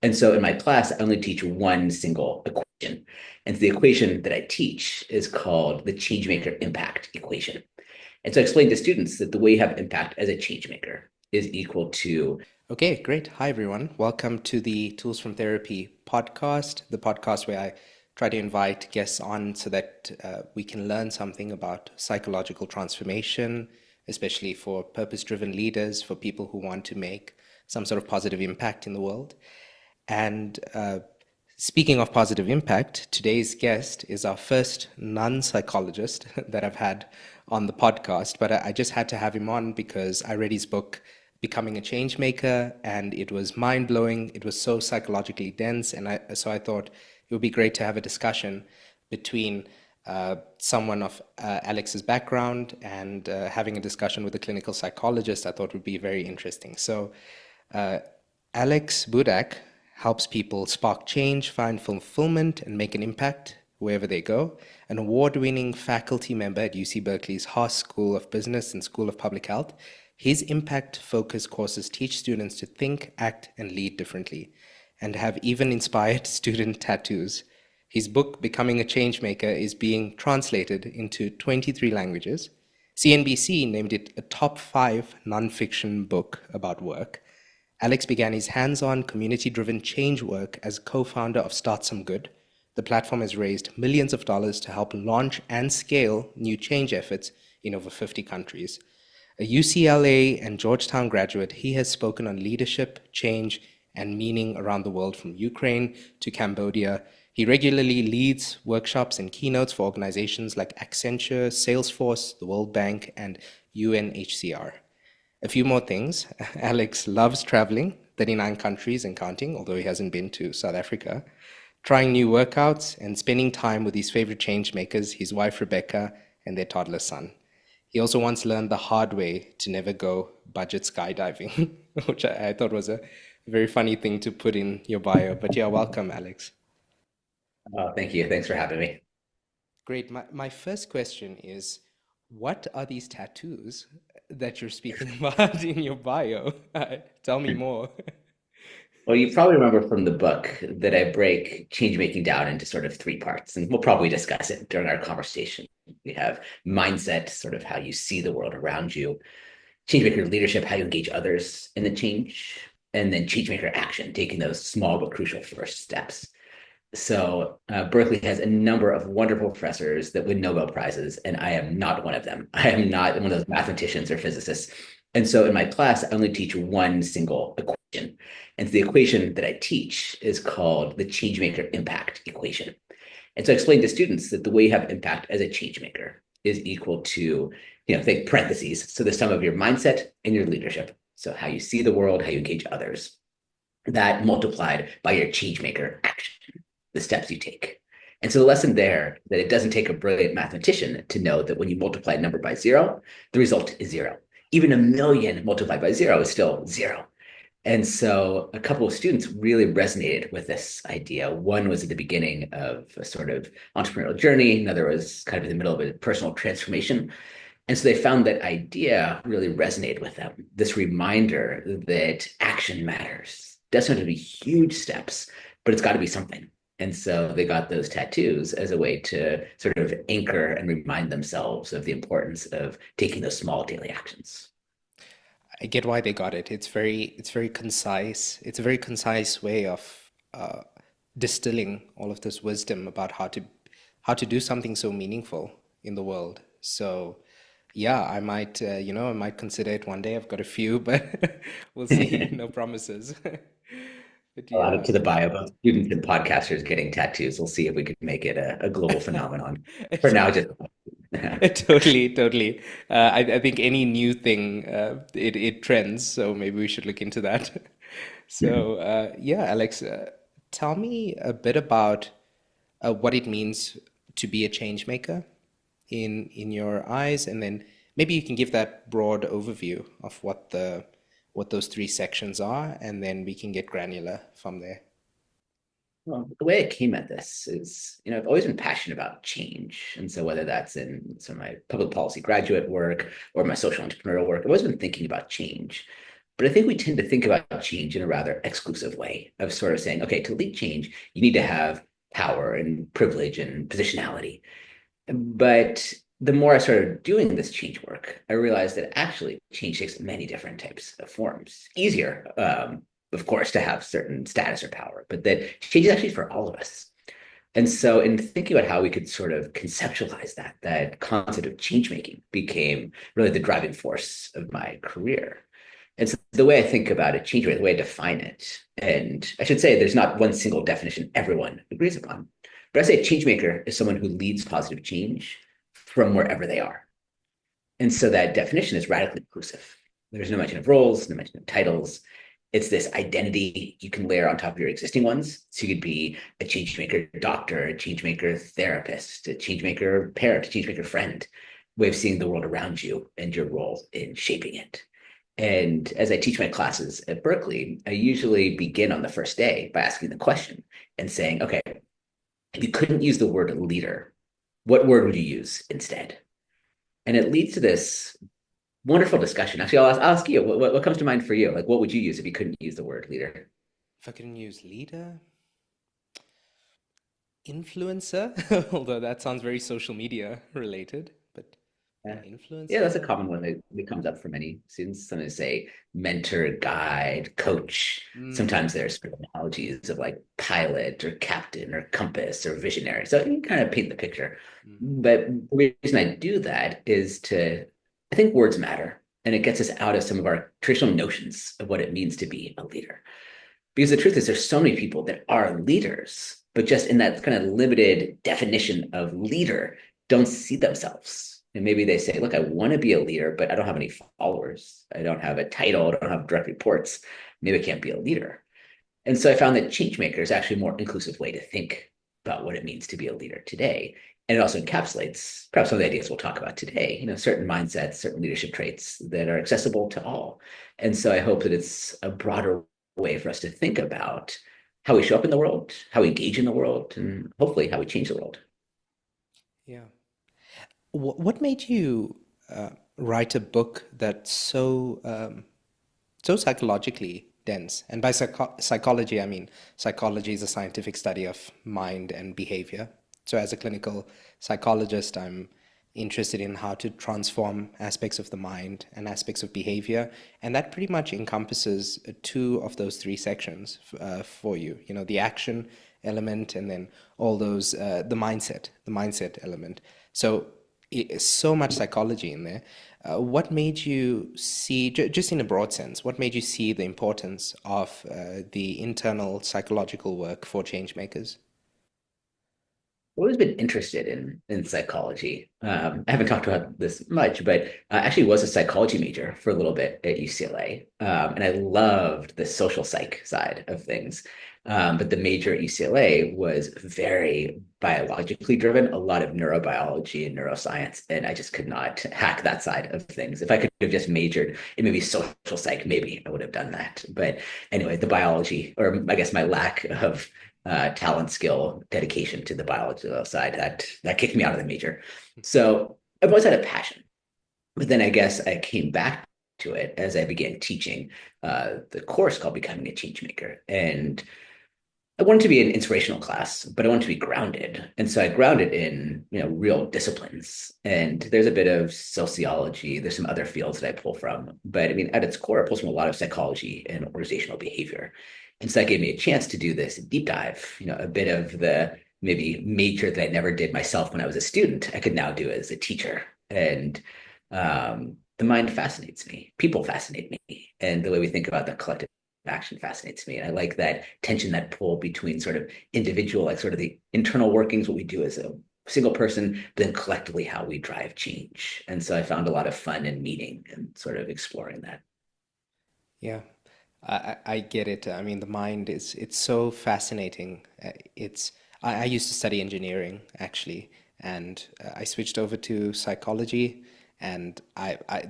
And so in my class, I only teach one single equation. And the equation that I teach is called the Changemaker impact equation. And so I explain to students that the way you have impact as a changemaker is equal to. Okay, great. Hi, everyone. Welcome to the Tools from Therapy podcast, the podcast where I try to invite guests on so that we can learn something about psychological transformation, especially for purpose-driven leaders, for people who want to make some sort of positive impact in the world. And speaking of positive impact, today's guest is our first non-psychologist that I've had on the podcast, but I just had to have him on because I read his book, Becoming a Changemaker, and it was mind-blowing. It was so psychologically dense, and so I thought it would be great to have a discussion between someone of Alex's background and having a discussion with a clinical psychologist. I thought would be very interesting. So uh, Alex Budak helps people spark change, find fulfillment, and make an impact wherever they go. An award-winning faculty member at UC Berkeley's Haas School of Business and School of Public Health, his impact-focused courses teach students to think, act, and lead differently, and have even inspired student tattoos. His book, Becoming a Changemaker, is being translated into 23 languages. CNBC named it a top 5 nonfiction book about work. Alex began his hands-on, community-driven change work as co-founder of StartSomeGood. The platform has raised millions of dollars to help launch and scale new change efforts in over 50 countries. A UCLA and Georgetown graduate, he has spoken on leadership, change, and meaning around the world, from Ukraine to Cambodia. He regularly leads workshops and keynotes for organizations like Accenture, Salesforce, the World Bank, and UNHCR. A few more things. Alex loves traveling, 39 countries and counting, although he hasn't been to South Africa, trying new workouts, and spending time with his favorite change makers, his wife Rebecca, and their toddler son. He also once learned the hard way to never go budget skydiving, which I thought was a very funny thing to put in your bio. But yeah, welcome, Alex. Thank you. Thanks for having me. Great. My first question is, what are these tattoos that you're speaking about in your bio? Tell me more. Well, you probably remember from the book that I break change making down into sort of three parts, and we'll probably discuss it during our conversation. We have mindset, sort of how you see the world around you, change maker leadership, how you engage others in the change, and then change maker action, taking those small but crucial first steps. So Berkeley has a number of wonderful professors that win Nobel Prizes, and I am not one of them. I am not one of those mathematicians or physicists. And so in my class, I only teach one single equation. And the equation that I teach is called the Changemaker impact equation. And so I explain to students that the way you have impact as a changemaker is equal to, think parentheses. So the sum of your mindset and your leadership. So how you see the world, how you engage others, that multiplied by your changemaker action, the steps you take. And so the lesson there that it doesn't take a brilliant mathematician to know that when you multiply a number by zero, the result is zero. Even a million multiplied by zero is still zero. And so a couple of students really resonated with this idea. One was at the beginning of a sort of entrepreneurial journey. Another was kind of in the middle of a personal transformation. And so they found that idea really resonated with them. This reminder that action matters. It doesn't have to be huge steps, but it's got to be something. And so they got those tattoos as a way to sort of anchor and remind themselves of the importance of taking those small daily actions. I get why they got it. It's very concise. It's a very concise way of uh, distilling all of this wisdom about how to do something so meaningful in the world. So, yeah, I might consider it one day. I've got a few, but we'll see. No promises. But I'll add it yeah. to the bio, both students and podcasters getting tattoos. We'll see if we can make it a global phenomenon. For now, just Totally, totally. I think any new thing, it trends, so maybe we should look into that. So, yeah, Alex, tell me a bit about what it means to be a change maker in your eyes, and then maybe you can give that broad overview of what those three sections are, and then we can get granular from there. well, the way I came at this is, I've always been passionate about change. And so whether that's in some of my public policy graduate work or my social entrepreneurial work, I've always been thinking about change. But I think we tend to think about change in a rather exclusive way of sort of saying, okay, to lead change, you need to have power and privilege and positionality. But the more I started doing this change work, I realized that actually change takes many different types of forms. Easier, of course, to have certain status or power, but that change is actually for all of us. And so, in thinking about how we could sort of conceptualize that, that concept of change making became really the driving force of my career. And so, the way I think about it, change rate, the way I define it, and I should say there's not one single definition everyone agrees upon, but I say change maker is someone who leads positive change from wherever they are. And so that definition is radically inclusive. There's no mention of roles, no mention of titles. It's this identity you can layer on top of your existing ones. So you could be a change maker doctor, a change maker therapist, a change maker parent, a change maker friend, way of seeing the world around you and your role in shaping it. And as I teach my classes at Berkeley, I usually begin on the first day by asking the question and saying, okay, if you couldn't use the word leader, what word would you use instead? And it leads to this wonderful discussion. Actually, I'll ask you, what comes to mind for you? Like, what would you use if you couldn't use the word leader? If I couldn't use leader, influencer, although that sounds very social media related, but Yeah, yeah, that's a influencer. common one that comes up for many students. Some say mentor, guide, coach. Mm, Sometimes there's analogies of like pilot or captain or compass or visionary. So you can kind of paint the picture. mm, But the reason I do that is I think words matter, and it gets us out of some of our traditional notions of what it means to be a leader. Because the truth is, there's so many people that are leaders, but just in that kind of limited definition of leader, don't see themselves. And maybe they say, look, I want to be a leader, but I don't have any followers. I don't have a title. I don't have direct reports. Maybe I can't be a leader. And so I found that Changemaker is actually a more inclusive way to think about what it means to be a leader today. And it also encapsulates perhaps some of the ideas we'll talk about today, certain mindsets, certain leadership traits that are accessible to all. And so I hope that it's a broader way for us to think about how we show up in the world, how we engage in the world, and hopefully how we change the world. yeah. What made you write a book that's so psychologically dense? And by psychology, I mean psychology is a scientific study of mind and behavior. So, as a clinical psychologist, I'm interested in how to transform aspects of the mind and aspects of behavior. And that pretty much encompasses two of those three sections for you. You know, the action element and then all those, the mindset element. So, so much psychology in there. What made you see, just in a broad sense, what made you see the importance of the internal psychological work for change makers? I've always been interested in psychology. I haven't talked about this much, but I actually was a psychology major for a little bit at UCLA, and I loved the social psych side of things. But the major at UCLA was very biologically driven, a lot of neurobiology and neuroscience, and I just could not hack that side of things. If I could have just majored in maybe social psych, maybe I would have done that. But anyway, the biology, or I guess my lack of talent, skill, dedication to the biology side that kicked me out of the major. So I've always had a passion, but then I guess I came back to it as I began teaching the course called Becoming a Change Maker, and I wanted to be an inspirational class, but I wanted to be grounded. And so I grounded in, real disciplines. And there's a bit of sociology, there's some other fields that I pull from. But I mean, at its core, it pulls from a lot of psychology and organizational behavior. And so that gave me a chance to do this deep dive, a bit of the maybe major that I never did myself when I was a student, I could now do as a teacher. And the mind fascinates me. People fascinate me. And the way we think about the collective action fascinates me. And I like that tension, that pull between sort of individual, like sort of the internal workings, what we do as a single person, but then collectively how we drive change. And so I found a lot of fun and meaning and sort of exploring that. Yeah, I get it. I mean, the mind is it's so fascinating. I used to study engineering actually, and I switched over to psychology, and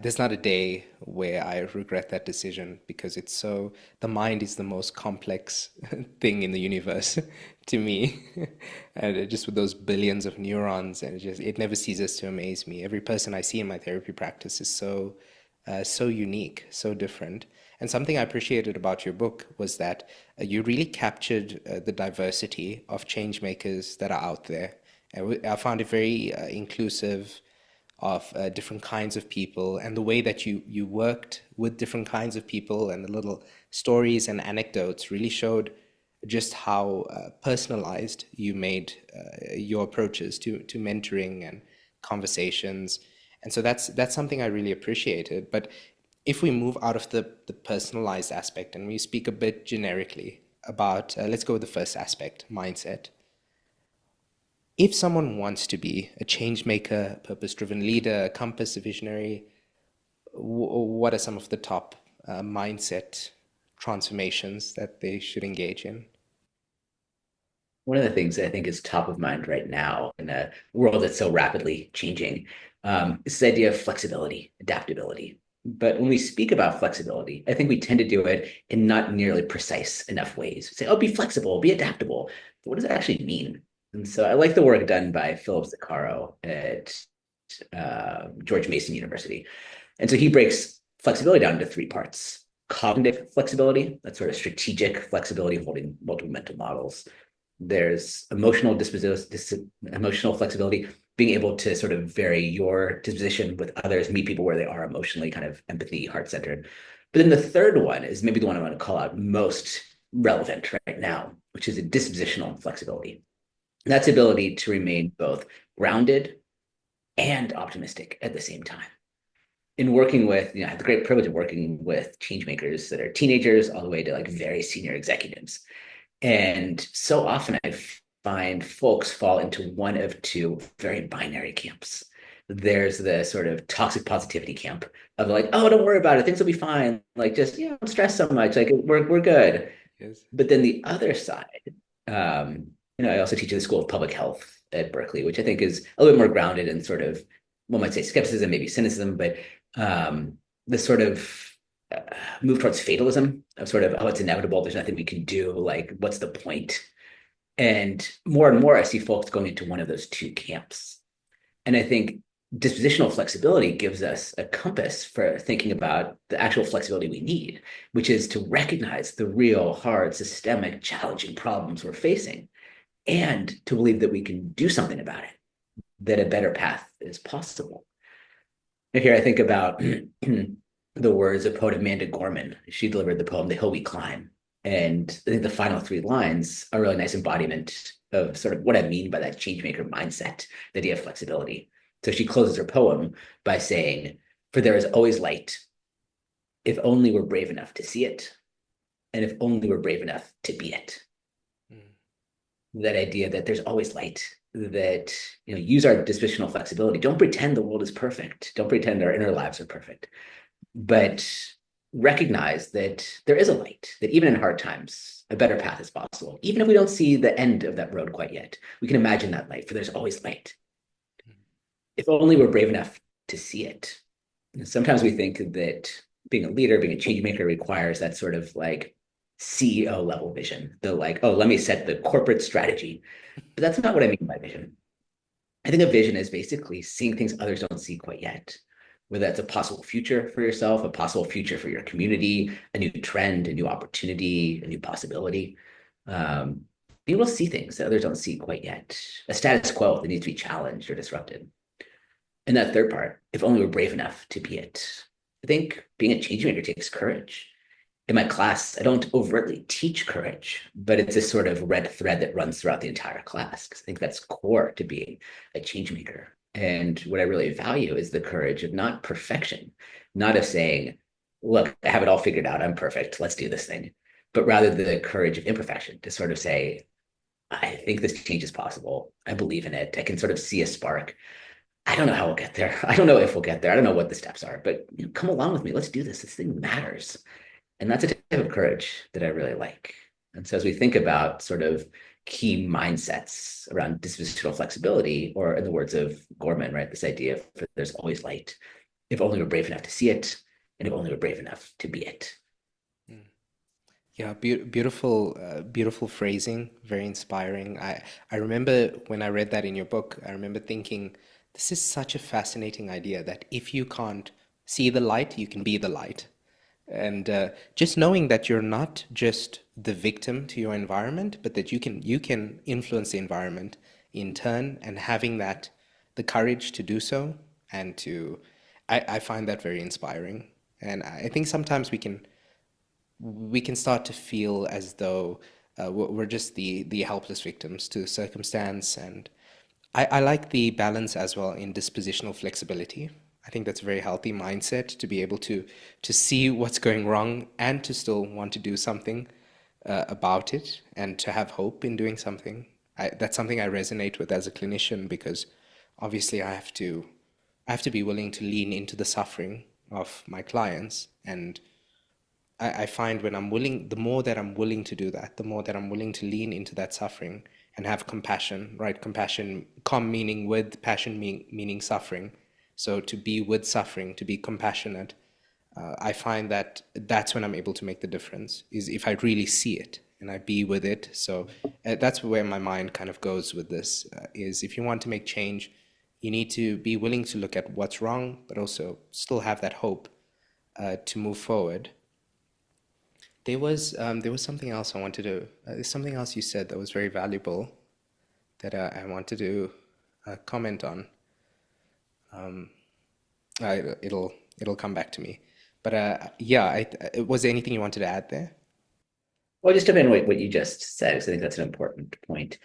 there's not a day where I regret that decision because the mind is the most complex thing in the universe to me, and just with those billions of neurons, and it never ceases to amaze me. Every person I see in my therapy practice is so unique, so different. And something I appreciated about your book was that you really captured the diversity of change makers that are out there. And I found it very inclusive of different kinds of people, and the way that you worked with different kinds of people, and the little stories and anecdotes really showed just how personalized you made your approaches to mentoring and conversations. And so that's something I really appreciated. But if we move out of the personalized aspect and we speak a bit generically about, let's go with the first aspect, mindset. If someone wants to be a change maker, purpose-driven leader, a compass, a visionary, what are some of the top mindset transformations that they should engage in? One of the things that I think is top of mind right now in a world that's so rapidly changing is this idea of flexibility, adaptability. But when we speak about flexibility, I think we tend to do it in not nearly precise enough ways. We say, oh, be flexible, be adaptable. But what does that actually mean? And so I like the work done by Philip Zaccaro at George Mason University. And so he breaks flexibility down into three parts. Cognitive flexibility, that's sort of strategic flexibility, holding multiple mental models. There's emotional flexibility, being able to sort of vary your disposition with others, meet people where they are emotionally, kind of empathy, heart-centered. But then the third one is maybe the one I want to call out most relevant right now, which is a dispositional flexibility. That's the ability to remain both grounded and optimistic at the same time. In working with, I have the great privilege of working with change makers that are teenagers all the way to like very senior executives. And so often I find folks fall into one of two very binary camps. There's the sort of toxic positivity camp of like, oh, don't worry about it. Things will be fine. Like, just, don't stress so much. Like, we're good. Yes. But then the other side, I also teach at the School of Public Health at Berkeley, which I think is a little bit more grounded in sort of, one might say skepticism, maybe cynicism, but the sort of move towards fatalism of sort of, oh, it's inevitable. There's nothing we can do. Like, what's the point? And more, I see folks going into one of those two camps. And I think dispositional flexibility gives us a compass for thinking about the actual flexibility we need, which is to recognize the real, hard, systemic, challenging problems we're facing, and to believe that we can do something about it, that a better path is possible. And here I think about the words of poet Amanda Gorman. She delivered the poem, The Hill We Climb. And I think the final three lines are a really nice embodiment of sort of what I mean by that changemaker mindset, the idea of flexibility. So she closes her poem by saying, for there is always light, if only we're brave enough to see it, and if only we're brave enough to be it. That idea that there's always light, that use our dispositional flexibility. Don't pretend the world is perfect. Don't pretend our inner lives are perfect. But recognize that there is a light, that even in hard times, a better path is possible. Even if we don't see the end of that road quite yet, we can imagine that light, for there's always light. If only we're brave enough to see it. Sometimes we think that being a leader, being a change maker requires that sort of like CEO level vision. The like, oh, let me set the corporate strategy. But that's not what I mean by vision. I think a vision is basically seeing things others don't see quite yet, whether that's a possible future for yourself, a possible future for your community, a new trend, a new opportunity, a new possibility. Being able to see things that others don't see quite yet, a status quo that needs to be challenged or disrupted. And that third part, if only we're brave enough to be it. I think being a change maker takes courage. In my class, I don't overtly teach courage, but it's a sort of red thread that runs throughout the entire class, because I think that's core to being a change maker. And what I really value is the courage of not perfection, not of saying, look, I have it all figured out, I'm perfect, let's do this thing, but rather the courage of imperfection, to sort of say, I think this change is possible. I believe in it. I can sort of see a spark. I don't know how we'll get there. I don't know if we'll get there. I don't know what the steps are, but come along with me. Let's do this. This thing matters. And that's a type of courage that I really like. And so as we think about sort of key mindsets around dispositional flexibility, or in the words of Gorman, right, this idea of there's always light, if only we're brave enough to see it, and if only we're brave enough to be it. Yeah, beautiful, beautiful phrasing, very inspiring. I remember when I read that in your book, I remember thinking, this is such a fascinating idea that if you can't see the light, you can be the light. And just knowing that you're not just the victim to your environment, but that you can influence the environment in turn, and having that the courage to do so, and to I find that very inspiring. And I think sometimes we can start to feel as though we're just the helpless victims to circumstance. And I like the balance as well in dispositional flexibility. I think that's a very healthy mindset to be able to see what's going wrong and to still want to do something about it, and to have hope in doing something. That's something I resonate with as a clinician, because obviously I have to be willing to lean into the suffering of my clients. And I find when I'm willing, the more that I'm willing to do that, the more that I'm willing to lean into that suffering and have compassion, right? Compassion, meaning with, passion meaning suffering. So to be with suffering, to be compassionate, I find that that's when I'm able to make the difference, is if I really see it and I be with it. So that's where my mind kind of goes with this, is if you want to make change, you need to be willing to look at what's wrong, but also still have that hope to move forward. There was something else I wanted to. There's something else you said that was very valuable that I wanted to comment on. It'll come back to me. But yeah, was there anything you wanted to add there? Well, just to on what you just said, because I think that's an important point.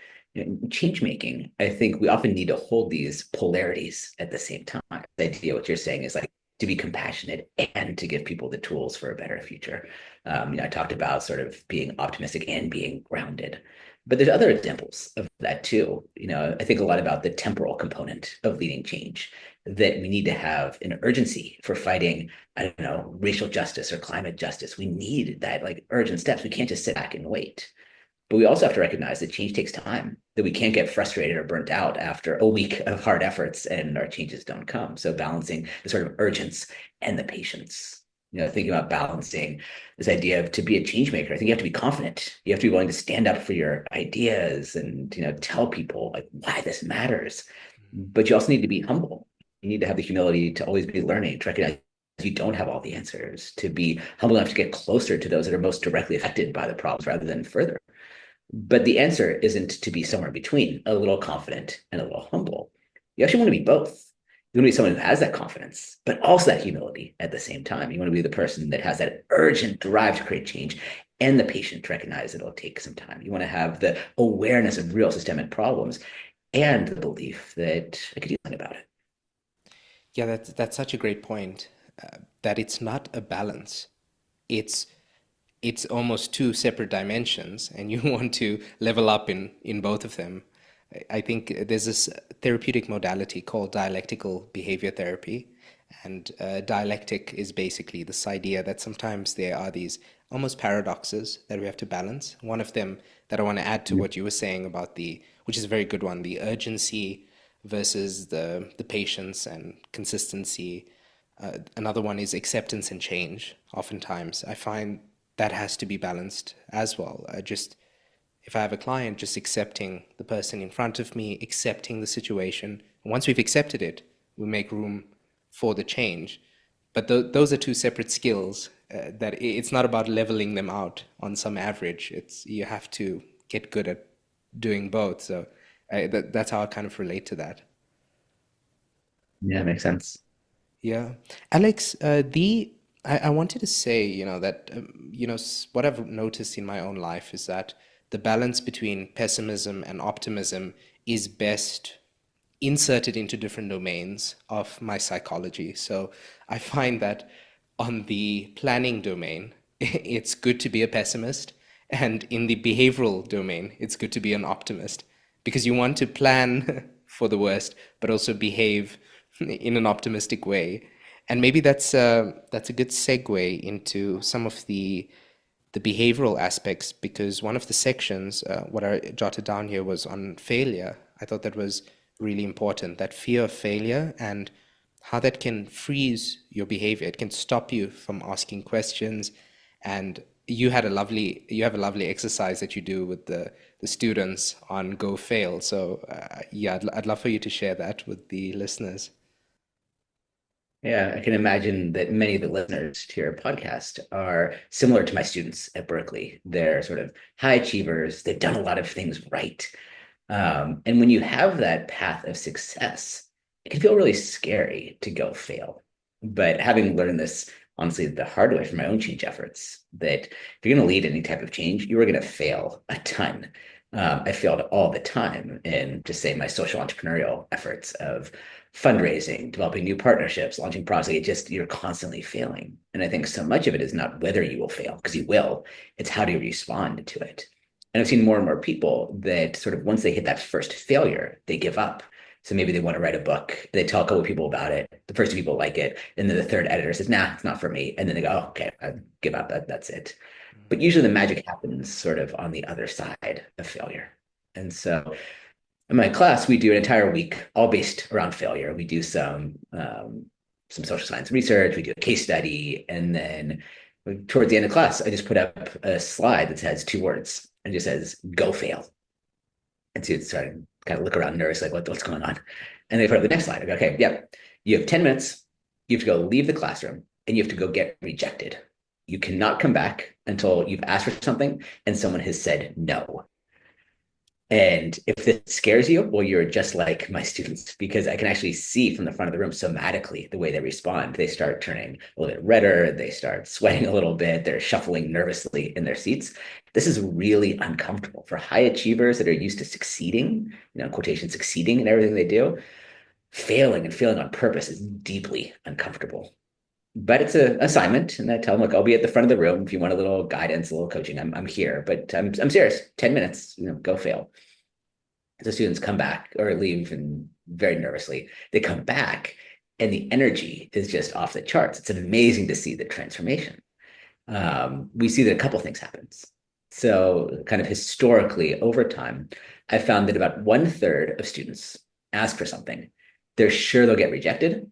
Change making, I think we often need to hold these polarities at the same time. The idea, what you're saying is like to be compassionate and to give people the tools for a better future. I talked about sort of being optimistic and being grounded. But there's other examples of that too. I think a lot about the temporal component of leading change, that we need to have an urgency for fighting, I don't know, racial justice or climate justice. We need that like urgent steps. We can't just sit back and wait. But we also have to recognize that change takes time, that we can't get frustrated or burnt out after a week of hard efforts and our changes don't come. So balancing the sort of urgency and the patience. Thinking about balancing this idea of to be a change maker, I think you have to be confident. You have to be willing to stand up for your ideas and tell people like why this matters. But you also need to be humble. You need to have the humility to always be learning, to recognize you don't have all the answers, to be humble enough to get closer to those that are most directly affected by the problems rather than further. But the answer isn't to be somewhere between, a little confident and a little humble. You actually want to be both. You want to be someone who has that confidence, but also that humility at the same time. You want to be the person that has that urgent drive to create change and the patient to recognize that it'll take some time. You want to have the awareness of real systemic problems and the belief that I could do something about it. Yeah, that's such a great point. That it's not a balance. It's it's almost two separate dimensions, and you want to level up in both of them. I think there's this therapeutic modality called dialectical behavior therapy, and dialectic is basically this idea that sometimes there are these almost paradoxes that we have to balance. One of them that I want to add to what you were saying about which is a very good one, the urgency versus the patience and consistency. Another one is acceptance and change. Oftentimes, I find that has to be balanced as well. If I have a client, just accepting the person in front of me, accepting the situation. Once we've accepted it, we make room for the change. But those are two separate skills. That it's not about leveling them out on some average. It's you have to get good at doing both. So that's how I kind of relate to that. Yeah, makes sense. Yeah. Alex, I wanted to say, that, what I've noticed in my own life is that the balance between pessimism and optimism is best inserted into different domains of my psychology. So I find that on the planning domain, it's good to be a pessimist, and in the behavioral domain, it's good to be an optimist, because you want to plan for the worst, but also behave in an optimistic way. And maybe that's a good segue into some of the behavioral aspects, because one of the sections, what I jotted down here, was on failure. I thought that was really important, that fear of failure and how that can freeze your behavior. It can stop you from asking questions. And you have a lovely exercise that you do with the students on Go Fail. So yeah, I'd love for you to share that with the listeners. Yeah, I can imagine that many of the listeners to your podcast are similar to my students at Berkeley. They're sort of high achievers. They've done a lot of things right. And when you have that path of success, it can feel really scary to go fail. But having learned this, honestly, the hard way from my own change efforts, that if you're going to lead any type of change, you are going to fail a ton. I failed all the time in just say my social entrepreneurial efforts of fundraising, developing new partnerships, launching products. Like it just you're constantly failing. And I think so much of it is not whether you will fail, because you will. It's how do you respond to it. And I've seen more and more people that sort of once they hit that first failure, they give up. So maybe they want to write a book. They tell a couple of people about it. The first two people like it. And then the third editor says, nah, it's not for me. And then they go, oh, okay, I give up. That's it. But usually the magic happens sort of on the other side of failure. And so in my class, we do an entire week all based around failure. We do some social science research, we do a case study, and then towards the end of class, I just put up a slide that says two words and just says "Go fail." And students started to kind of look around nervous, like what's going on? And they put up the next slide. I go, okay, yeah, you have 10 minutes. You have to go leave the classroom and you have to go get rejected. You cannot come back until you've asked for something and someone has said no. And if this scares you, well, you're just like my students because I can actually see from the front of the room somatically the way they respond. They start turning a little bit redder, they start sweating a little bit, they're shuffling nervously in their seats. This is really uncomfortable for high achievers that are used to succeeding, quotation, succeeding in everything they do. Failing and failing on purpose is deeply uncomfortable. But it's an assignment, and I tell them, look, I'll be at the front of the room if you want a little guidance, a little coaching. I'm here, but I'm serious. 10 minutes, go fail. The students come back or leave and very nervously. They come back and the energy is just off the charts. It's amazing to see the transformation. We see that a couple of things happens. So kind of historically over time, I found that about 1/3 of students ask for something. They're sure they'll get rejected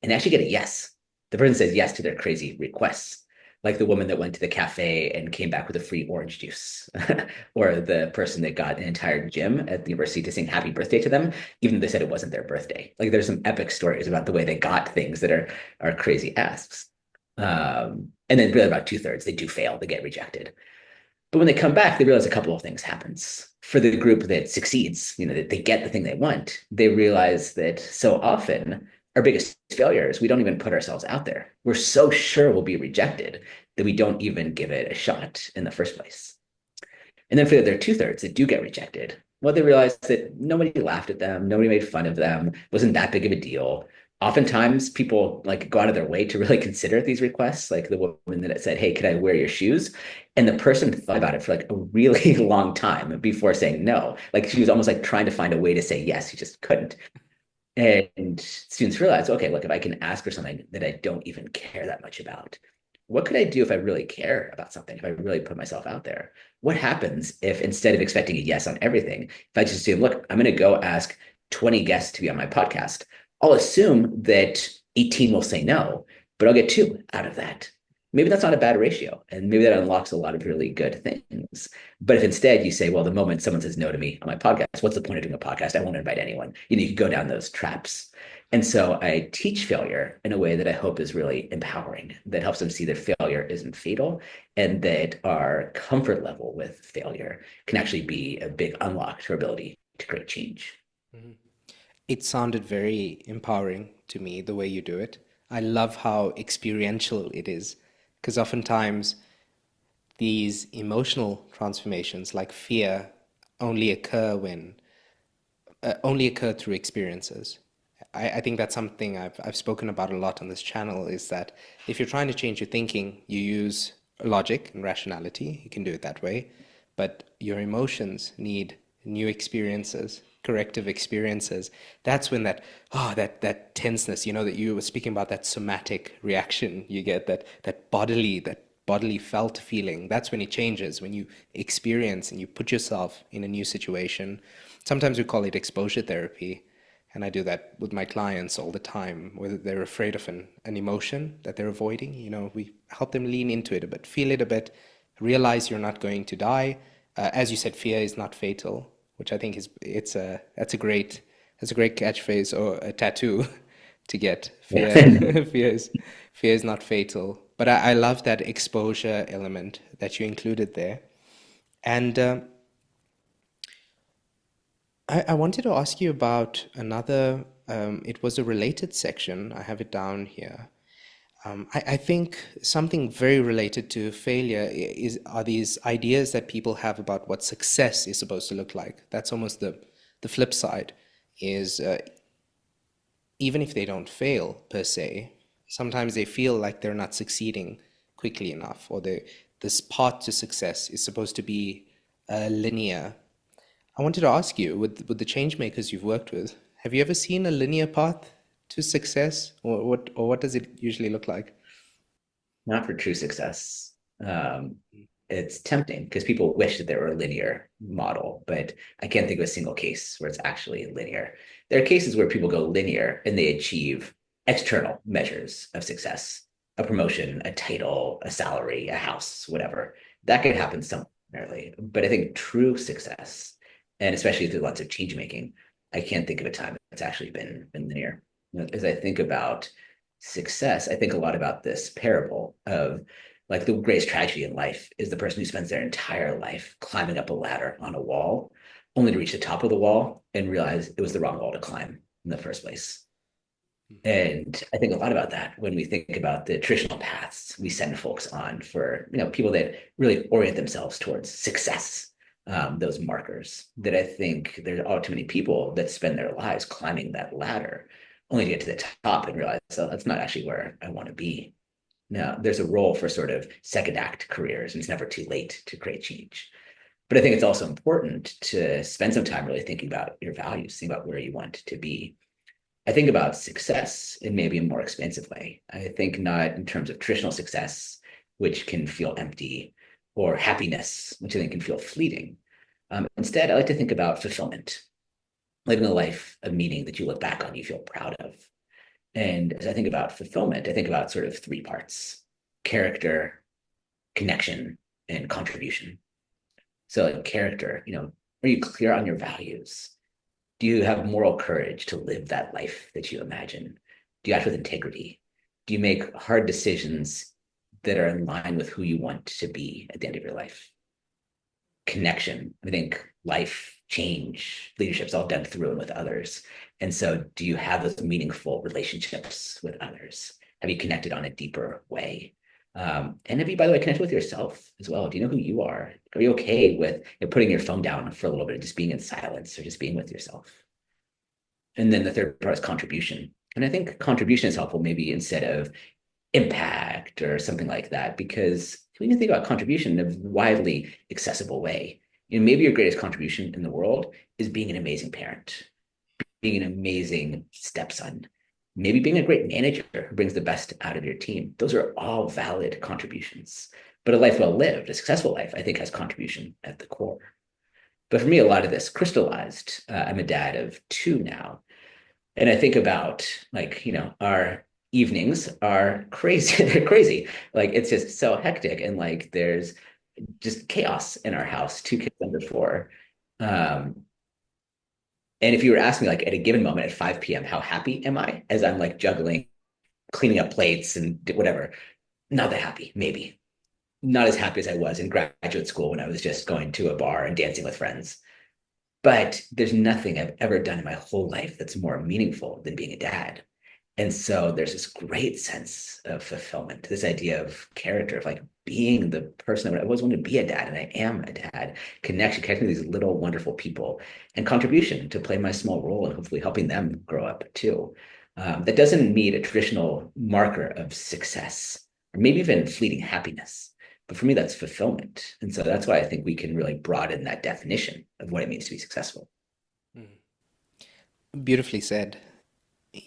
and actually get a yes. The person says yes to their crazy requests, like the woman that went to the cafe and came back with a free orange juice, or the person that got an entire gym at the university to sing happy birthday to them, even though they said it wasn't their birthday. Like there's some epic stories about the way they got things that are crazy asks. And then really about 2/3, they do fail, they get rejected. But when they come back, they realize a couple of things happens. For the group that succeeds, that they get the thing they want, they realize that so often our biggest failures, we don't even put ourselves out there. We're so sure we'll be rejected that we don't even give it a shot in the first place. And then for the other 2/3 that do get rejected, well, they realize that nobody laughed at them, nobody made fun of them, wasn't that big of a deal. Oftentimes, people like go out of their way to really consider these requests, like the woman that said, "Hey, could I wear your shoes?" And the person thought about it for like a really long time before saying no. Like she was almost like trying to find a way to say yes, she just couldn't. And students realize, okay, look, if I can ask for something that I don't even care that much about, what could I do if I really care about something, if I really put myself out there? What happens if instead of expecting a yes on everything, if I just say, look, I'm going to go ask 20 guests to be on my podcast, I'll assume that 18 will say no, but I'll get two out of that. Maybe that's not a bad ratio. And maybe that unlocks a lot of really good things. But if instead you say, well, the moment someone says no to me on my podcast, what's the point of doing a podcast? I won't invite anyone. You can go down those traps. And so I teach failure in a way that I hope is really empowering, that helps them see that failure isn't fatal and that our comfort level with failure can actually be a big unlock to our ability to create change. Mhm. It sounded very empowering to me, the way you do it. I love how experiential it is, because oftentimes these emotional transformations, like fear, only occur when only occur through experiences. I think that's something I've spoken about a lot on this channel, is that if you're trying to change your thinking, you use logic and rationality. You can do it that way. But your emotions need new experiences, corrective experiences. That's when that tenseness, that you were speaking about, that somatic reaction you get, that bodily felt feeling, that's when it changes, when you experience and you put yourself in a new situation. Sometimes we call it exposure therapy. And I do that with my clients all the time, whether they're afraid of an emotion that they're avoiding. We help them lean into it a bit, feel it a bit, realize you're not going to die. As you said, fear is not fatal, which I think that's a great catchphrase or a tattoo to get. Fear, Yeah. fear is not fatal. But I love that exposure element that you included there. And I wanted to ask you about another, it was a related section. I have it down here. I think something very related to failure are these ideas that people have about what success is supposed to look like. That's almost the flip side, is even if they don't fail per se, sometimes they feel like they're not succeeding quickly enough, or this path to success is supposed to be linear. I wanted to ask you, with the change makers you've worked with, have you ever seen a linear path to success, or what does it usually look like? Not for true success. Um, it's tempting because people wish that there were a linear model, but I can't think of a single case where it's actually linear. There are cases where people go linear and they achieve external measures of success, a promotion, a title, a salary, a house, whatever. That could happen somewhere. But I think true success, and especially through lots of change making, I can't think of a time that's actually been linear. As I think about success, I think a lot about this parable of like the greatest tragedy in life is the person who spends their entire life climbing up a ladder on a wall, only to reach the top of the wall and realize it was the wrong wall to climb in the first place. And I think a lot about that when we think about the traditional paths we send folks on for, people that really orient themselves towards success, those markers that I think there's all too many people that spend their lives climbing that ladder only to get to the top and realize, oh, that's not actually where I want to be. Now, there's a role for sort of second act careers, and it's never too late to create change. But I think it's also important to spend some time really thinking about your values, think about where you want to be. I think about success in maybe a more expansive way. I think not in terms of traditional success, which can feel empty, or happiness, which I think can feel fleeting. Instead, I like to think about fulfillment, living a life of meaning that you look back on, you feel proud of. And as I think about fulfillment, I think about sort of three parts: character, connection, and contribution. So, like character, are you clear on your values? Do you have moral courage to live that life that you imagine? Do you act with integrity? Do you make hard decisions that are in line with who you want to be at the end of your life? Connection. I think life, change, leadership's all done through and with others. And so, do you have those meaningful relationships with others? Have you connected on a deeper way? And have you, by the way, connected with yourself as well? Do you know who you are? Are you okay with putting your phone down for a little bit and just being in silence or just being with yourself? And then the third part is contribution. And I think contribution is helpful maybe instead of impact or something like that, because when you think about contribution in a widely accessible way, maybe your greatest contribution in the world is being an amazing parent, being an amazing stepson, maybe being a great manager who brings the best out of your team. Those are all valid contributions. But a life well lived, a successful life, I think has contribution at the core. But for me, a lot of this crystallized. I'm a dad of two now. And I think about like, our evenings are crazy. They're crazy. Like it's just so hectic. And like there's just chaos in our house, two kids under four. Um, and if you were asking me like at a given moment at 5 p.m., how happy am I as I'm like juggling, cleaning up plates and whatever, not that happy, maybe. Not as happy as I was in graduate school when I was just going to a bar and dancing with friends. But there's nothing I've ever done in my whole life that's more meaningful than being a dad. And so there's this great sense of fulfillment, this idea of character, of like being the person I always wanted to be a dad, and I am a dad, connecting with these little wonderful people, and contribution to play my small role and hopefully helping them grow up too. That doesn't meet a traditional marker of success or maybe even fleeting happiness. But for me, that's fulfillment. And so that's why I think we can really broaden that definition of what it means to be successful. Beautifully said.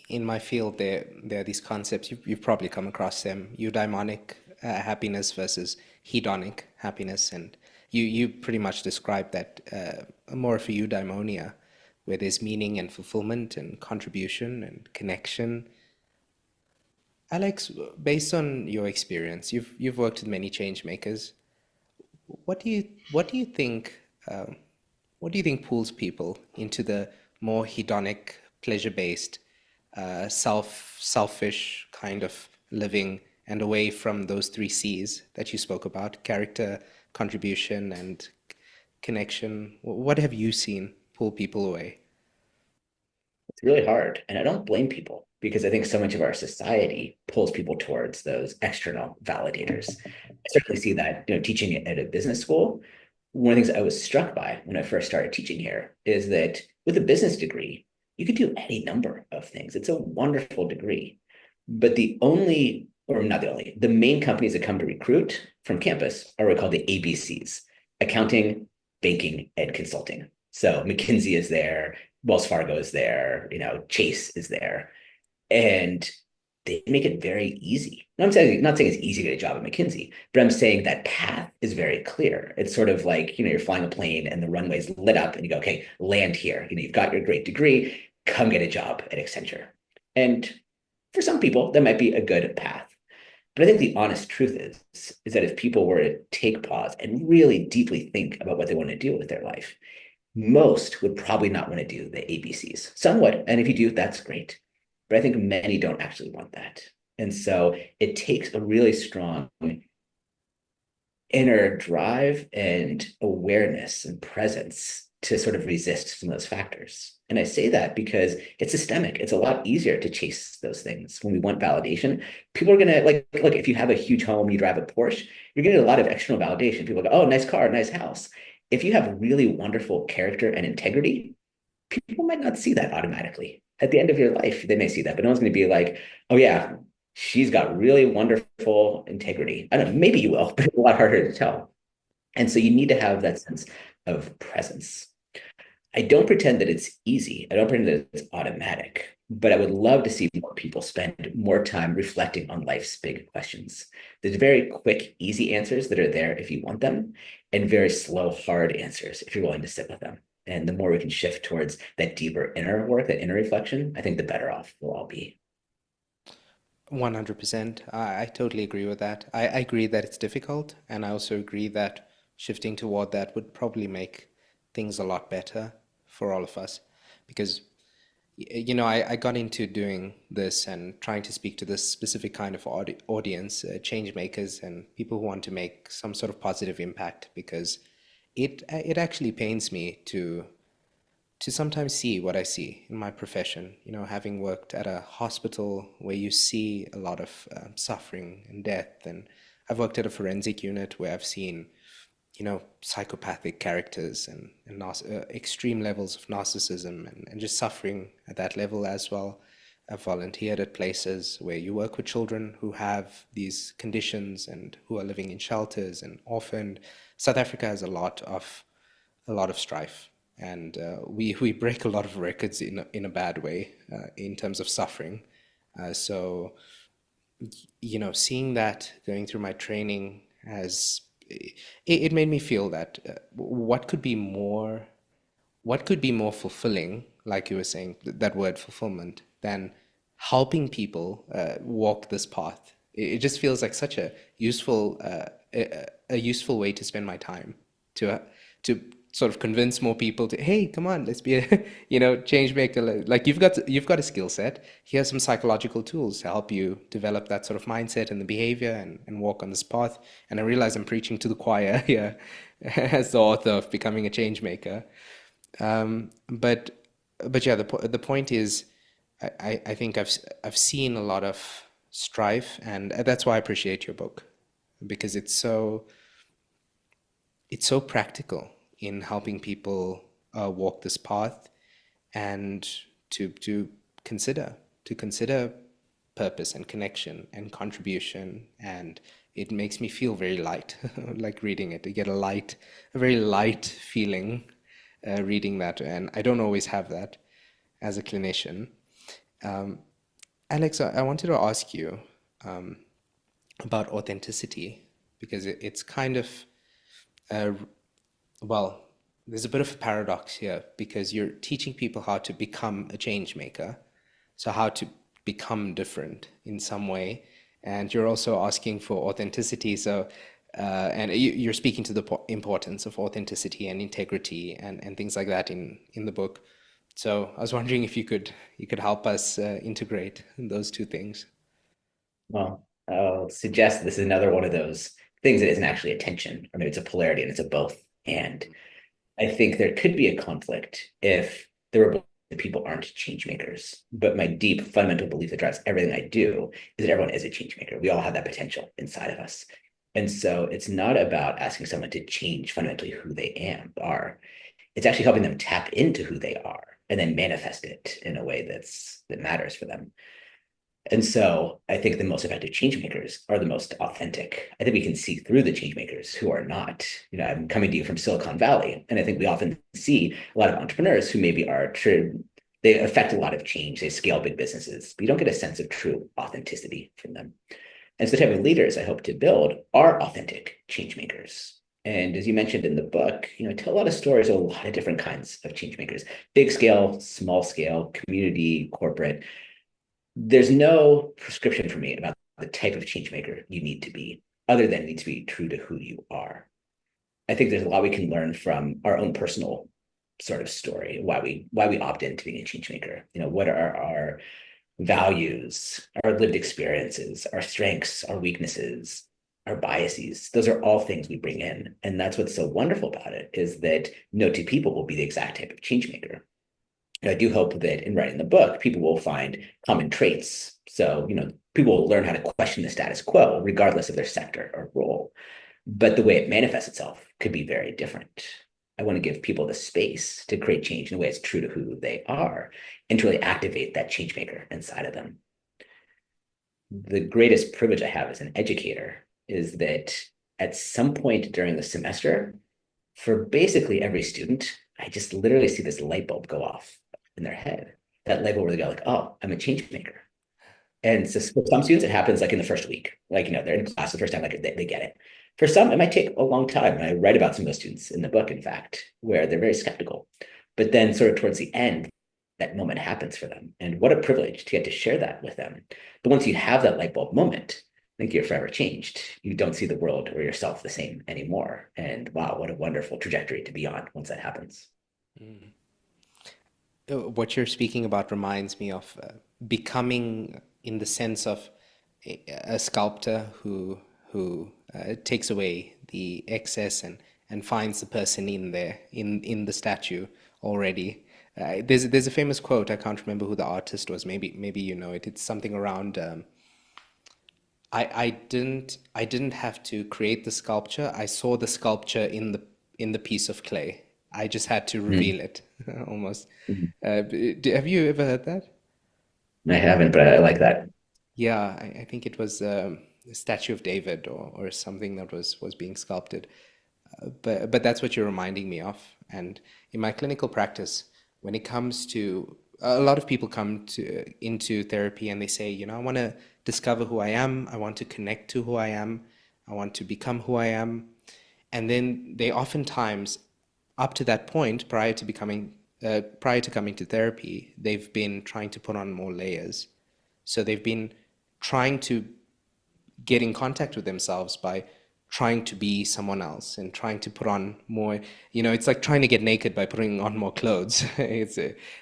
In my field, there are these concepts, you've probably come across them: eudaimonic happiness versus hedonic happiness. And you pretty much described that more of a eudaimonia, where there's meaning and fulfillment and contribution and connection. Alex, based on your experience, you've worked with many change makers. What do you think what do you think pulls people into the more hedonic, pleasure-based selfish kind of living, and away from those three C's that you spoke about: character, contribution, and connection. What have you seen pull people away? It's really hard. And I don't blame people because I think so much of our society pulls people towards those external validators. I certainly see that, teaching at a business school. One of the things I was struck by when I first started teaching here is that with a business degree, you can do any number of things. It's a wonderful degree. But the only, or not the only, the main companies that come to recruit from campus are what we call the ABCs: accounting, banking, and consulting. So McKinsey is there, Wells Fargo is there, Chase is there, and they make it very easy. And not saying it's easy to get a job at McKinsey, but I'm saying that path is very clear. It's sort of like, you're flying a plane and the runway's lit up and you go, okay, land here. You've got your great degree, come get a job at Accenture. And for some people, that might be a good path. But I think the honest truth is that if people were to take pause and really deeply think about what they want to do with their life, most would probably not want to do the ABCs. Some would, and if you do, that's great. But I think many don't actually want that. And so it takes a really strong inner drive and awareness and presence to sort of resist some of those factors. And I say that because it's systemic. It's a lot easier to chase those things when we want validation. People are going to like, look, if you have a huge home, you drive a Porsche, you're getting a lot of external validation. People go, oh, nice car, nice house. If you have really wonderful character and integrity, people might not see that automatically. At the end of your life, they may see that, but no one's going to be like, oh, yeah, she's got really wonderful integrity. I don't know, maybe you will, but it's a lot harder to tell. And so you need to have that sense of presence. I don't pretend that it's easy. I don't pretend that it's automatic, but I would love to see more people spend more time reflecting on life's big questions. There's very quick, easy answers that are there if you want them, and very slow, hard answers if you're willing to sit with them. And the more we can shift towards that deeper inner work, that inner reflection, I think the better off we'll all be. 100%. I totally agree with that. I agree that it's difficult, and I also agree that shifting toward that would probably make things a lot better for all of us. Because, I got into doing this and trying to speak to this specific kind of audience, change makers, and people who want to make some sort of positive impact. Because it actually pains me to sometimes see what I see in my profession. Having worked at a hospital where you see a lot of suffering and death, and I've worked at a forensic unit where I've seen, psychopathic characters and extreme levels of narcissism and just suffering at that level as well. I've volunteered at places where you work with children who have these conditions and who are living in shelters and orphaned. South Africa has a lot of strife, and we break a lot of records in a bad way in terms of suffering. So seeing that going through my training has it made me feel that what could be more fulfilling, like you were saying, that word fulfillment, than helping people walk this path. It just feels like such a useful way to spend my time, to sort of convince more people to, hey, come on, let's be a change maker. Like you've got a skill set. Here's some psychological tools to help you develop that sort of mindset and the behavior and walk on this path. And I realize I'm preaching to the choir here as the author of Becoming a Change Maker. But yeah, the point is, I think I've seen a lot of strife, and that's why I appreciate your book, because it's so practical in helping people walk this path, and to consider purpose and connection and contribution. And it makes me feel very light, like reading it. I get a very light feeling reading that, and I don't always have that as a clinician. Alex, I wanted to ask you about authenticity, because it's kind of uh, well, there's a bit of a paradox here, because you're teaching people how to become a change maker, so how to become different in some way, and you're also asking for authenticity. So, and you're speaking to the importance of authenticity and integrity and things like that in the book. So I was wondering if you could help us integrate those two things. Well, I'll suggest this is another one of those things that isn't actually a tension, or maybe it's a polarity and it's a both. And I think there could be a conflict if there were people aren't change makers. But my deep fundamental belief that drives everything I do is that everyone is a change maker. We all have that potential inside of us. And so it's not about asking someone to change fundamentally who they are. It's actually helping them tap into who they are and then manifest it in a way that matters for them. And so I think the most effective change makers are the most authentic. I think we can see through the change makers who are not. I'm coming to you from Silicon Valley, and I think we often see a lot of entrepreneurs who maybe are true. They affect a lot of change. They scale big businesses, but you don't get a sense of true authenticity from them. And so the type of leaders I hope to build are authentic change makers. And as you mentioned in the book, I tell a lot of stories of a lot of different kinds of change makers, big scale, small scale, community, corporate. There's no prescription for me about the type of change maker you need to be, other than it needs to be true to who you are. I think there's a lot we can learn from our own personal sort of story, why we opt into being a change maker. What are our values, our lived experiences, our strengths, our weaknesses, our biases. Those are all things we bring in. And that's what's so wonderful about it, is that no two people will be the exact type of change maker. I do hope that in writing the book, people will find common traits. So, people will learn how to question the status quo, regardless of their sector or role. But the way it manifests itself could be very different. I want to give people the space to create change in a way that's true to who they are and to really activate that change maker inside of them. The greatest privilege I have as an educator is that at some point during the semester, for basically every student, I just literally see this light bulb go off in their head. That light bulb where they go like, oh, I'm a change maker. And so for some students, it happens like in the first week, like, they're in class the first time, like they get it. For some, it might take a long time. And I write about some of those students in the book, in fact, where they're very skeptical. But then sort of towards the end, that moment happens for them. And what a privilege to get to share that with them. But once you have that light bulb moment, I think you're forever changed. You don't see the world or yourself the same anymore. And wow, what a wonderful trajectory to be on once that happens. Mm. What you're speaking about reminds me of becoming, in the sense of a sculptor who takes away the excess and finds the person in there in the statue already. There's a famous quote. I can't remember who the artist was. Maybe you know it. It's something around. I didn't have to create the sculpture. I saw the sculpture in the piece of clay. I just had to Mm-hmm. reveal it, almost. Have you ever heard that? I haven't, but I like that. Yeah, I think it was a statue of David or something that was being sculpted. But that's what you're reminding me of. And in my clinical practice, when it comes to a lot of people come to into therapy and they say, I want to discover who I am, I want to connect to who I am, I want to become who I am. And then they oftentimes, up to that point, prior to coming to therapy, they've been trying to put on more layers. So they've been trying to get in contact with themselves by trying to be someone else and trying to put on more. It's like trying to get naked by putting on more clothes.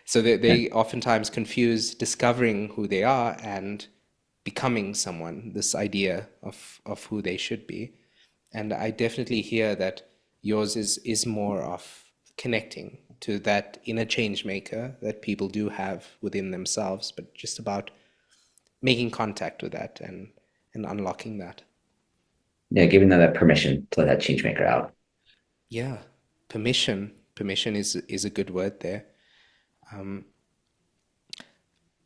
So they oftentimes confuse discovering who they are and becoming someone, this idea of who they should be. And I definitely hear that yours is more of connecting to that inner change maker that people do have within themselves, but just about making contact with that and unlocking that. Yeah, giving them that permission to let that change maker out. Yeah, permission is a good word there.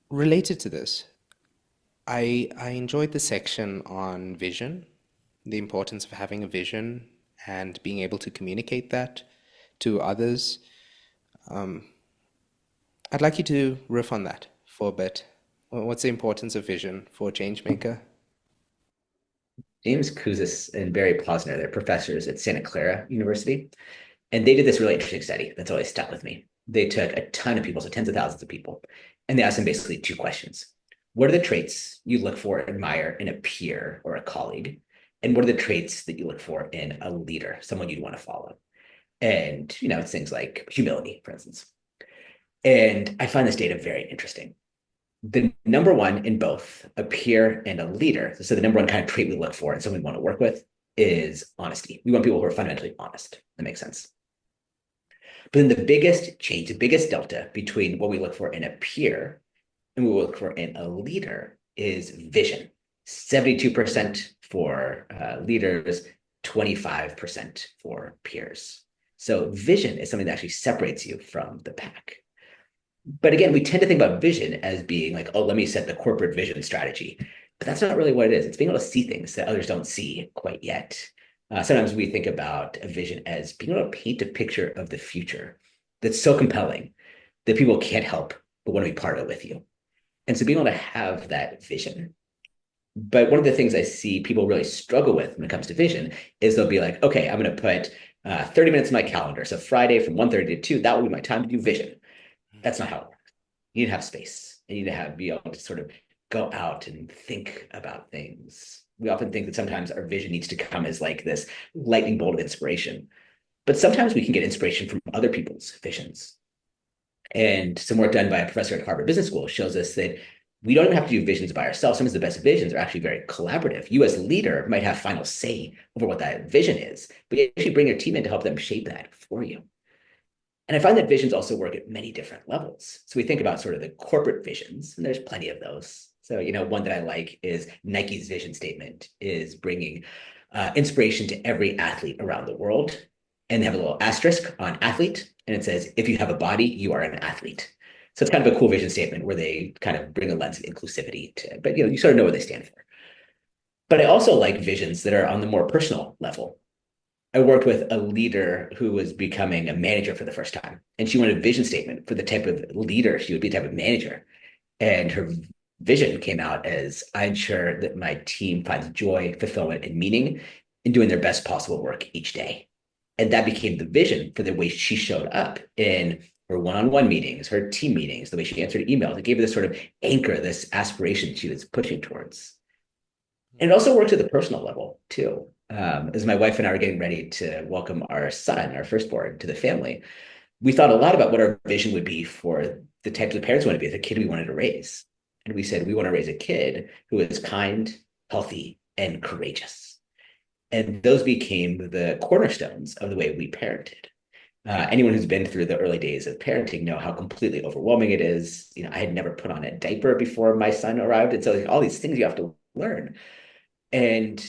Related to this, I enjoyed the section on vision, the importance of having a vision and being able to communicate that to others. I'd like you to riff on that for a bit. What's the importance of vision for a change maker? James Kouzes and Barry Posner, they're professors at Santa Clara University. And they did this really interesting study that's always stuck with me. They took a ton of people, so tens of thousands of people, and they asked them basically two questions. What are the traits you look for, admire in a peer or a colleague? And what are the traits that you look for in a leader, someone you'd want to follow? And, it's things like humility, for instance. And I find this data very interesting. The number one in both a peer and a leader, so the number one kind of trait we look for and someone we want to work with is honesty. We want people who are fundamentally honest. That makes sense. But then the biggest change, the biggest delta between what we look for in a peer and what we look for in a leader is vision. 72% for leaders, 25% for peers. So vision is something that actually separates you from the pack. But again, we tend to think about vision as being like, oh, let me set the corporate vision strategy. But that's not really what it is. It's being able to see things that others don't see quite yet. Sometimes we think about a vision as being able to paint a picture of the future that's so compelling that people can't help but want to be part of it with you. And so being able to have that vision. But one of the things I see people really struggle with when it comes to vision is they'll be like, okay, I'm going to put 30 minutes in my calendar. So Friday from 1:30 to 2, that will be my time to do vision. That's not how it works. You need to have space. You need to be able to sort of go out and think about things. We often think that sometimes our vision needs to come as like this lightning bolt of inspiration. But sometimes we can get inspiration from other people's visions. And some work done by a professor at Harvard Business School shows us that we don't even have to do visions by ourselves. Sometimes the best visions are actually very collaborative. You as a leader might have final say over what that vision is, but you actually bring your team in to help them shape that for you. And I find that visions also work at many different levels. So we think about sort of the corporate visions, and there's plenty of those. So, one that I like is Nike's vision statement is bringing inspiration to every athlete around the world. And they have a little asterisk on athlete, and it says, if you have a body, you are an athlete. So it's kind of a cool vision statement where they kind of bring a lens of inclusivity to it. But, you sort of know what they stand for. But I also like visions that are on the more personal level. I worked with a leader who was becoming a manager for the first time, and she wanted a vision statement for the type of leader she would be, the type of manager. And her vision came out as, I ensure that my team finds joy, fulfillment, and meaning in doing their best possible work each day. And that became the vision for the way she showed up in her one-on-one meetings, her team meetings, the way she answered emails. It gave her this sort of anchor, this aspiration she was pushing towards. And it also works at the personal level too. As my wife and I are getting ready to welcome our son, our firstborn, to the family, we thought a lot about what our vision would be for the types of parents we want to be, the kid we wanted to raise. And we said, we want to raise a kid who is kind, healthy, and courageous. And those became the cornerstones of the way we parented. Anyone who's been through the early days of parenting know how completely overwhelming it is. I had never put on a diaper before my son arrived. And so all these things you have to learn. And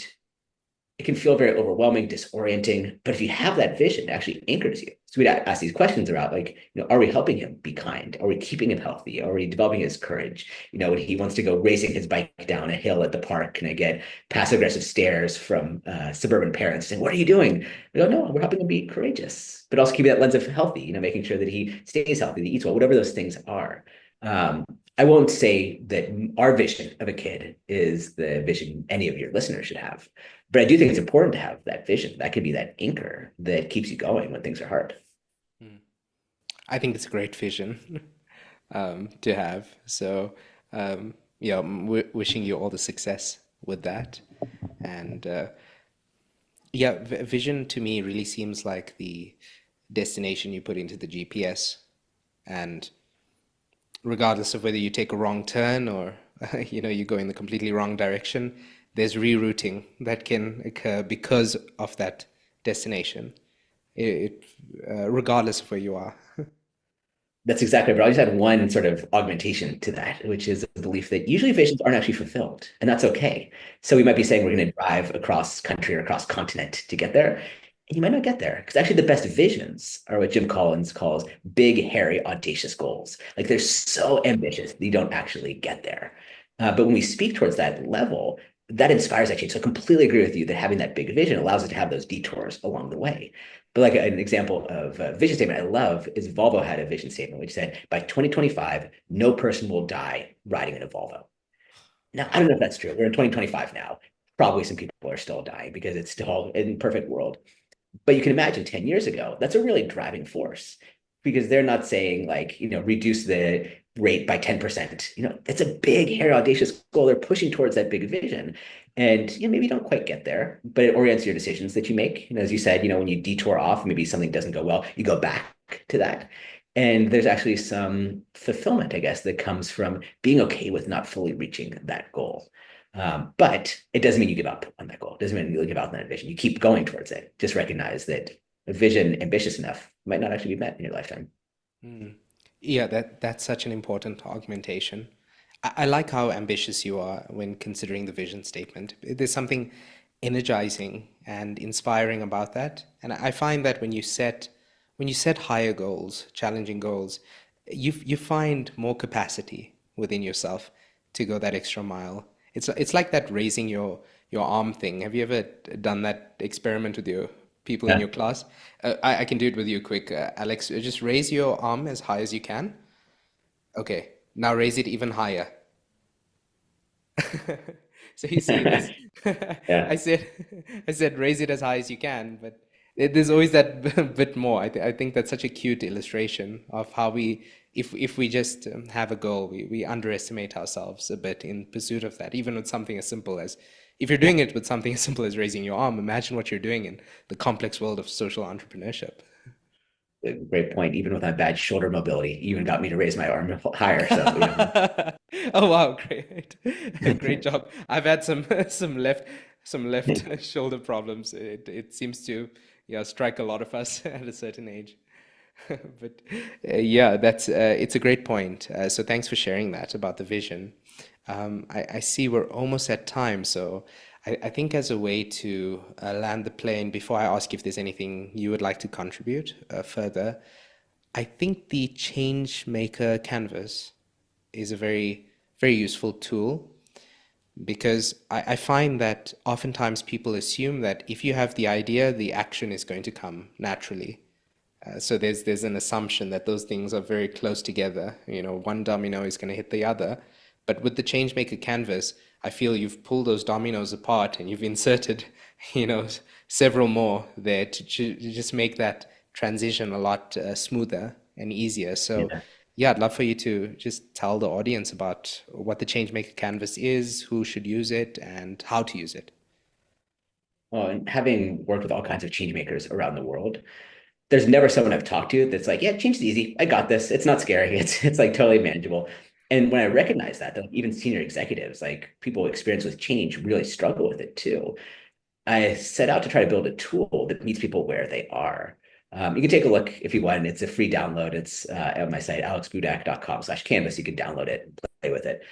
it can feel very overwhelming, disorienting. But if you have that vision, it actually anchors you. So we'd ask these questions about like, are we helping him be kind? Are we keeping him healthy? Are we developing his courage? When he wants to go racing his bike down a hill at the park, can I get passive aggressive stares from suburban parents saying, what are you doing? We go, no, we're helping him be courageous, but also keeping that lens of healthy, making sure that he stays healthy, that he eats well, whatever those things are. I won't say that our vision of a kid is the vision any of your listeners should have, but I do think it's important to have that vision. That could be that anchor that keeps you going when things are hard. I think it's a great vision to have. So, yeah, I'm wishing you all the success with that. And yeah, vision to me really seems like the destination you put into the GPS. And regardless of whether you take a wrong turn or you go in the completely wrong direction, there's rerouting that can occur because of that destination, regardless of where you are. That's exactly right. But I just had one sort of augmentation to that, which is the belief that usually visions aren't actually fulfilled, and that's okay. So we might be saying we're going to drive across country or across continent to get there, and you might not get there because actually the best visions are what Jim Collins calls big, hairy, audacious goals. Like they're so ambitious that you don't actually get there. But when we speak towards that level, that inspires that change. So I completely agree with you that having that big vision allows us to have those detours along the way. But like an example of a vision statement I love is Volvo had a vision statement which said, by 2025, no person will die riding in a Volvo. Now, I don't know if that's true. We're in 2025 now. Probably some people are still dying because it's still in perfect world. But you can imagine 10 years ago, that's a really driving force because they're not saying like, reduce the rate by 10%. It's a big, hairy, audacious goal. They're pushing towards that big vision. And maybe you don't quite get there, but it orients your decisions that you make. As you said, when you detour off, maybe something doesn't go well, you go back to that. And there's actually some fulfillment, I guess, that comes from being okay with not fully reaching that goal. But it doesn't mean you give up on that goal. It doesn't mean you give up on that vision. You keep going towards it. Just recognize that a vision ambitious enough might not actually be met in your lifetime. Mm. Yeah, that's such an important augmentation. I like how ambitious you are when considering the vision statement. There's something energizing and inspiring about that. And I find that when you set higher goals, challenging goals, you find more capacity within yourself to go that extra mile. It's like that raising your arm thing. Have you ever done that experiment with your people in Yeah. your class? I can do it with you quick, Alex. Just raise your arm as high as you can. Okay, now raise it even higher. So you see this, Yeah. I said, I said raise it as high as you can, but there's always that bit more. I think that's such a cute illustration of how if we just have a goal, we underestimate ourselves a bit in pursuit of that, even with something as simple as, if you're doing it with something as simple as raising your arm, imagine what you're doing in the complex world of social entrepreneurship. Great point. Even with my bad shoulder mobility, you even got me to raise my arm higher. So, Oh wow, great. Great job. I've had some left shoulder problems. It seems to yeah strike a lot of us at a certain age. But yeah, that's it's a great point. So thanks for sharing that about the vision. I see we're almost at time, so I think as a way to land the plane, before I ask if there's anything you would like to contribute further, I think the Changemaker canvas is a very useful tool because I find that oftentimes people assume that if you have the idea, the action is going to come naturally. So there's an assumption that those things are very close together. You know, one domino is going to hit the other. But with the Changemaker canvas, I feel you've pulled those dominoes apart and you've inserted, you know, several more there to just make that transition a lot smoother and easier. So yeah. yeah, I'd love for you to just tell the audience about what the Changemaker canvas is, who should use it, and how to use it. Well, and having worked with all kinds of change makers around the world, there's never someone I've talked to that's like, yeah, change is easy. I got this. It's not scary. It's like totally manageable. And when I recognize that, though, even senior executives, like people experience with change, really struggle with it too. I set out to try to build a tool that meets people where they are. You can take a look if you want. It's a free download. It's on my site, alexbudak.com/canvas. You can download it and play with it.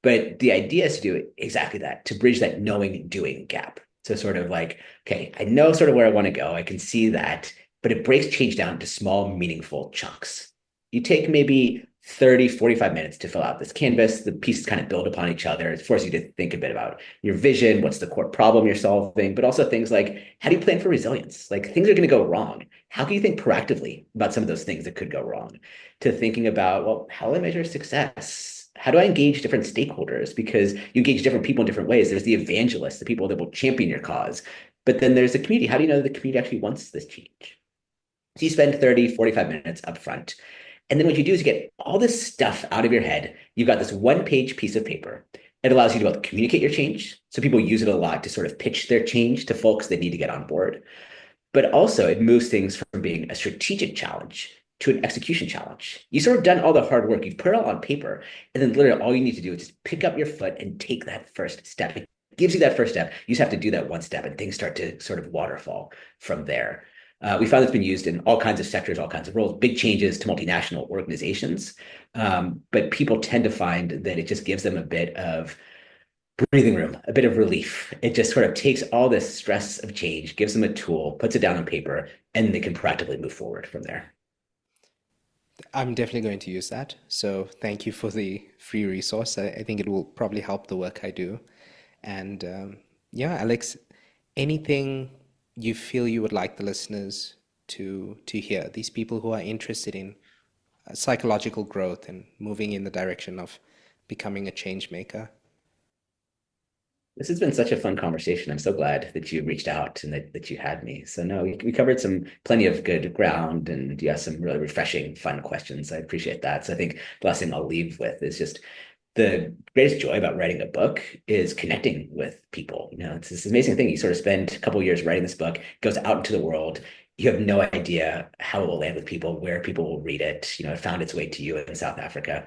But the idea is to do exactly that, to bridge that knowing doing gap. So sort of like, okay, I know sort of where I want to go. I can see that, but it breaks change down into small, meaningful chunks. You take maybe 30, 45 minutes to fill out this canvas. The pieces kind of build upon each other. It forces you to think a bit about your vision, what's the core problem you're solving, but also things like how do you plan for resilience? Like things are going to go wrong. How can you think proactively about some of those things that could go wrong? To thinking about, well, how do I measure success? How do I engage different stakeholders? Because you engage different people in different ways. There's the evangelists, the people that will champion your cause. But then there's the community. How do you know the community actually wants this change? So you spend 30, 45 minutes up front. And then what you do is you get all this stuff out of your head. You've got this one-page piece of paper. It allows you to both communicate your change. So people use it a lot to sort of pitch their change to folks that need to get on board. But also it moves things from being a strategic challenge to an execution challenge. You sort of done all the hard work. You've put it all on paper. And then literally all you need to do is just pick up your foot and take that first step. It gives you that first step. You just have to do that one step and things start to sort of waterfall from there. We found it's been used in all kinds of sectors, all kinds of roles, big changes to multinational organizations. But people tend to find that it just gives them a bit of breathing room, a bit of relief. It just sort of takes all this stress of change, gives them a tool, puts it down on paper, and they can practically move forward from there. I'm definitely going to use that. So thank you for the free resource. I think it will probably help the work I do. And yeah, Alex, anything you feel you would like the listeners to hear, these people who are interested in psychological growth and moving in the direction of becoming a change maker? This has been such a fun conversation. I'm so glad that you reached out and that you had me. So no, we covered some plenty of good ground and you asked some really refreshing, fun questions. I appreciate that. So I think the last thing I'll leave with is just the greatest joy about writing a book is connecting with people. You know, it's this amazing thing. You sort of spend a couple of years writing this book, it goes out into the world, you have no idea how it will land with people, where people will read it. You know, it found its way to you in South Africa.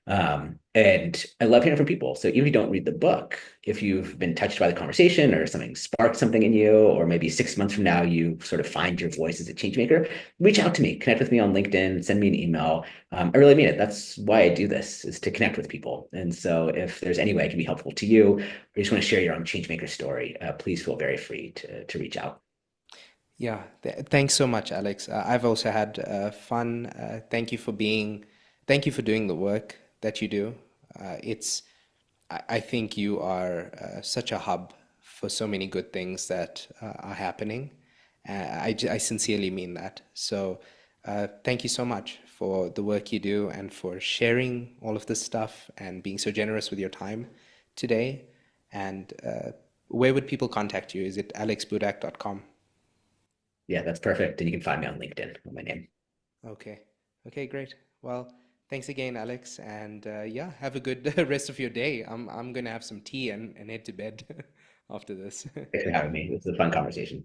And I love hearing from people. So even if you don't read the book, if you've been touched by the conversation or something sparked something in you, or maybe 6 months from now you sort of find your voice as a change maker, reach out to me, connect with me on LinkedIn, send me an email. I really mean it. That's why I do this, is to connect with people. And so if there's any way I can be helpful to you, or you just want to share your own change maker story, please feel very free to reach out. Yeah, thanks so much, Alex. I've also had fun. Thank you for doing the work that you do. I think you are such a hub for so many good things that are happening. I sincerely mean that. So, thank you so much for the work you do and for sharing all of this stuff and being so generous with your time today. And where would people contact you? Is it alexbudak.com? Yeah, that's perfect. And you can find me on LinkedIn with my name. Okay. Okay, great. Well, thanks again, Alex. And yeah, have a good rest of your day. I'm gonna have some tea and head to bed after this. Thanks for having me. It was a fun conversation.